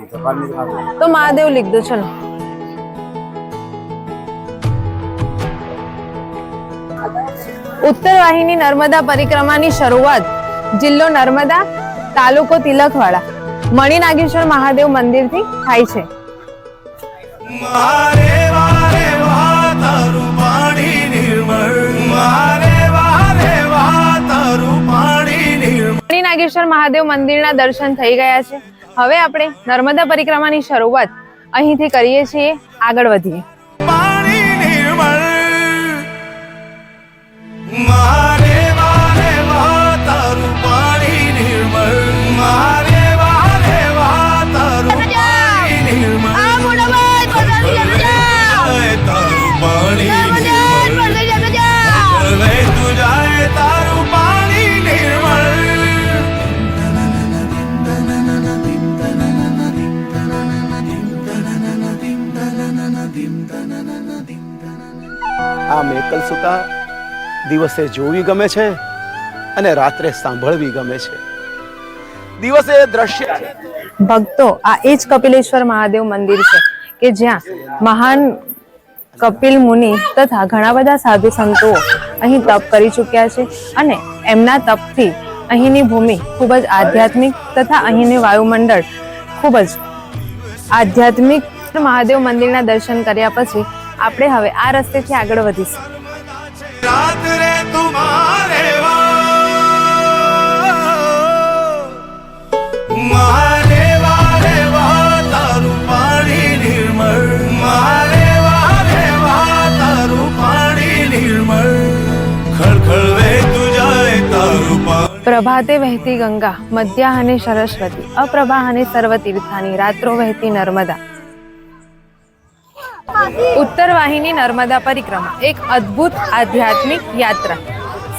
तो महादेव लिख दो चलो। उत्तर वाहिनी नर्मदा परिक्रमाની શરૂઆત જિલ્લો નર્મદા, તાલુકો તિલકવાડા, મણિનાગેશ્વર મહાદેવ મંદિરથી થાય છે। મણિનાગેશ્વર મહાદેવ મંદિરના દર્શન થઈ ગયા છે। હવે આપણે નર્મદા પરિક્રમાની શરૂઆત અહીંથી કરીએ છીએ। આગળ વધીએ। આ મેકલ સુતા દિવસે જોવી ગમે છે અને રાત્રે સાંભળવી ગમે છે। દિવસે દ્રશ્ય છે। ભક્તો, આ એ જ કપિલેશ્વર મહાદેવ મંદિર છે કે જ્યાં મહાન કપિલ મુનિ તથા ઘણા બધા સાધુ સંતો અહીં તપ કરી ચૂક્યા છે અને એમના તપથી અહીંની ભૂમિ ખૂબ જ આધ્યાત્મિક તથા અહીંની વાયુમંડળ ખૂબ જ આધ્યાત્મિક। મહાદેવ મંદિરના દર્શન કર્યા પછી આપણે હવે આ રસ્તેથી આગળ વધીશું। પ્રભાતે વહેતી ગંગા, મધ્યાહને સરસ્વતી, અપ્રભાહને સર્વતીર્થાની, રાત્રો વહેતી નર્મદા। उत्तर वाहिनी नर्मदा परिक्रमा एक अद्भुत आध्यात्मिक यात्रा।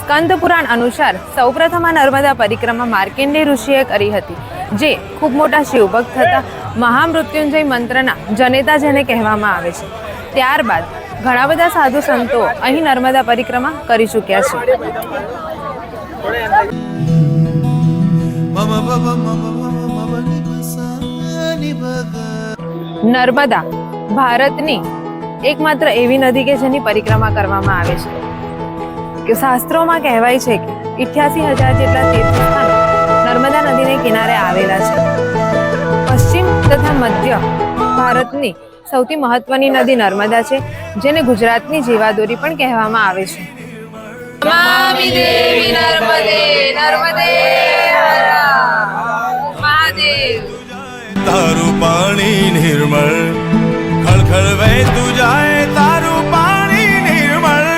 स्कंद पुराण अनुसार सौप्रथम नर्मदा परिक्रमा मार्केंडे ऋषिए करी हती, जे खूब मोटा शिवभक्त हता। महामृत्युंजय मंत्रना जनेता जेने कहेवामां आवे छे। त्यारबाद घणा बधा साधु संतो અહીં नर्मदा परिक्रमा કરી ચૂક્યા છે। નર્મદા ભારતની એકમાત્ર એવી નદી કે જેની પરિક્રમા કરવામાં આવે છે કે શાસ્ત્રોમાં કહેવાય છે કે 88,000 જેટલા તીર્થસ્થાનો નર્મદા નદીને કિનારે આવેલા છે। પશ્ચિમ તથા મધ્ય ભારતની સૌથી મહત્વની નદી નર્મદા છે, જેને ગુજરાતની જીવાદોરી પણ કહેવામાં આવે છે। નમામિ દેવી નર્મદે નર્મદે હર મહાદેવ। તારું પાણી નિર્મળ ખળખળ વહેતું જાય, તારું પાણી નિર્મળ।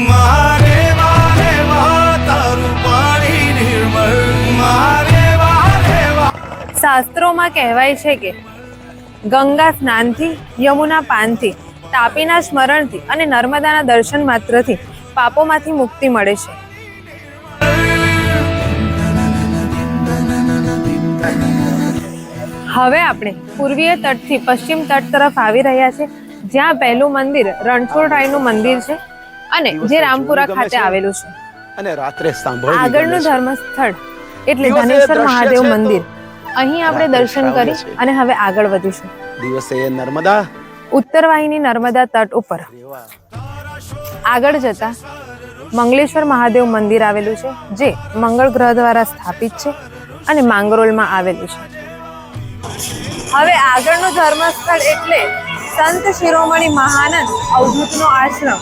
મારે વારે વા તારું પાણી નિર્મળ, મારે વારે વા। શાસ્ત્રોમાં કહેવાય છે કે ગંગા સ્નાનથી, યમુના પાનથી, તાપીના સ્મરણથી અને નર્મદાના દર્શન માત્રથી પાપોમાંથી મુક્તિ મળે છે। હવે આપણે પૂર્વીય તટથી પશ્ચિમ તટ તરફ આવી રહ્યા છે, જ્યાં પહેલું મંદિર રણછોડરાયનું મંદિર છે અને જે રામપુરા ખાતે આવેલું છે। અને રાત્રે સાંભળવી આગળનું ધર્મસ્થળ એટલે ધનેશ્વર મહાદેવ મંદિર। અહીં આપણે દર્શન કરી અને હવે આગળ વધીશું। દિવસે નર્મદા ઉત્તર વાહિની નર્મદા તટ ઉપર આગળ જતા મંગલેશ્વર મહાદેવ મંદિર આવેલું છે, જે મંગળ ગ્રહ દ્વારા સ્થાપિત છે અને માંગરોળમાં આવેલું છે। હવે આગળનું ધર્મસ્થળ એટલે સંત શિરોમણી મહાનંદ અવધૂતનો આશ્રમ।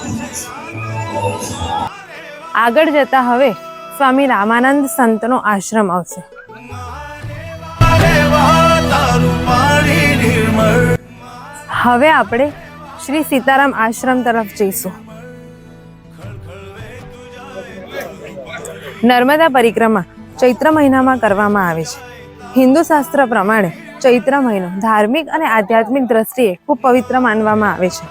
આગળ જતા હવે સ્વામી રામાનંદ સંતનો આશ્રમ આવશે। હવે આપણે શ્રી સીતારામ આશ્રમ તરફ જઈશું। નર્મદા પરિક્રમા ચૈત્ર મહિનામાં કરવામાં આવે છે। હિન્દુ શાસ્ત્ર પ્રમાણે ચૈત્ર મહિનો ધાર્મિક અને આધ્યાત્મિક દ્રષ્ટિએ ખૂબ પવિત્ર માનવામાં આવે છે।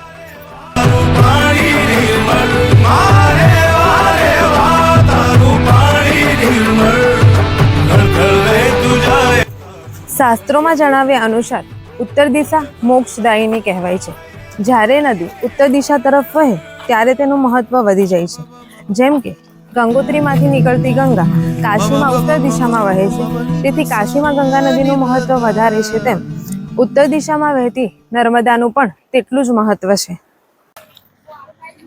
શાસ્ત્રોમાં જણાવ્યા અનુસાર ઉત્તર દિશા મોક્ષદાયિની કહેવાય છે। જ્યારે નદી ઉત્તર દિશા તરફ વહે ત્યારે તેનું મહત્વ વધી જાય છે। જેમ કે ગંગોત્રીમાંથી નીકળતી ગંગા કાશીમાં ઉત્તર દિશામાં વહે છે, તેથી કાશીમાં ગંગા નદીનું મહત્વ વધારે છે, તેમ ઉત્તર દિશામાં વહેતી નર્મદાનું પણ તેટલું જ મહત્વ છે.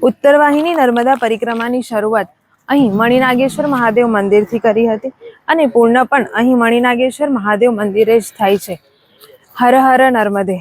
ઉત્તરવાહિની નર્મદા પરિક્રમાની શરૂઆત અહીં મણિનાગેશ્વર મહાદેવ મંદિરથી કરી હતી અને પૂર્ણ પણ અહીં મણિનાગેશ્વર મહાદેવ મંદિરે જ થાય છે. હર હર નર્મદે.